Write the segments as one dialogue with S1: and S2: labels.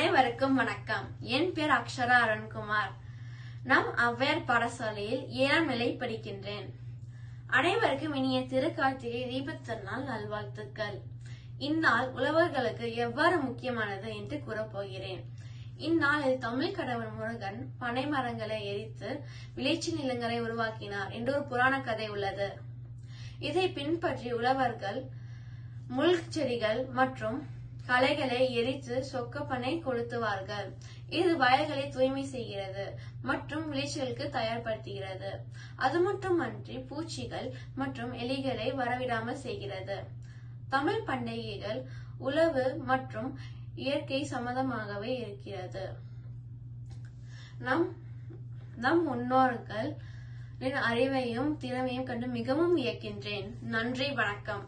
S1: அனைவருக்கும் வணக்கம். என் பேர் அக்ஷரா அருண்குமார். நம் ஔவையார் பாடசாலையில் 7ஆம் நிலை படிக்கின்றேன். அனைவருக்கும் இனிய திருக்கார்த்திகை தீபத் திருநாள் நல்வாழ்த்துக்கள். இந்நாள் உழவர்களுக்கு எவ்வாறு முக்கியமானது என்று கூறப்போகிறேன். இந்நாளில் தமிழ் கடவுள் முருகன் பனை மரங்களை எரித்து விளைச்சி நிலங்களை உருவாக்கினார் என்று ஒரு புராண கதை உள்ளது. இதை பின்பற்றி உழவர்கள் முள் செடிகள் மற்றும் களைகளை எரித்து சொக்கப்பனை கொளுத்துவார்கள். இது வயல்களை தூய்மை செய்கிறது மற்றும் விளைச்சலுக்கு தயார்படுத்துகிறது. அது மட்டுமன்றி பூச்சிகள் மற்றும் எலிகளை வரவிடாமல் செய்கிறது. தமிழ் பண்டிகைகள் உழவு மற்றும் இயற்கை சம்மதமாகவே இருக்கிறது. நம் முன்னோர்களின் அறிவையும் திறமையும் கண்டு மிகவும் வியக்கின்றேன். நன்றி, வணக்கம்.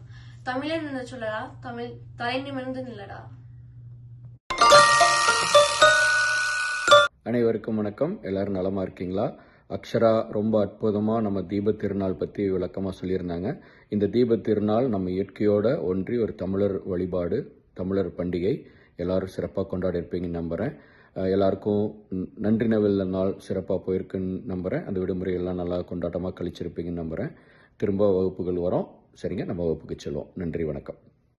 S1: தமிழன் என்று சொல்லடா, தமிழ் தலை நிமிர்ந்து நில்லடா.
S2: அனைவருக்கும் வணக்கம். எல்லாரும் நலமா இருக்கீங்களா? அக்ஷரா ரொம்ப அற்புதமா நம்ம தீப திருநாள் பத்தி விளக்கமா சொல்லியிருந்தாங்க. இந்த தீப திருநாள் நம்ம இயற்கையோட ஒன்றி ஒரு தமிழர் வழிபாடு, தமிழர் பண்டிகை. எல்லாரும் சிறப்பாக கொண்டாடி இருப்பீங்கன்னு நம்புறேன். எல்லாருக்கும் நன்றி நவல் நாள் சிறப்பாக போயிருக்குன்னு நம்புறேன். அந்த விடுமுறை எல்லாம் நல்லா கொண்டாட்டமாக கழிச்சிருப்பீங்கன்னு நம்புறேன். திரும்ப வகுப்புகள் வரும். சரிங்க, நம்ம வகுப்புக்கு செல்வோம். நன்றி, வணக்கம்.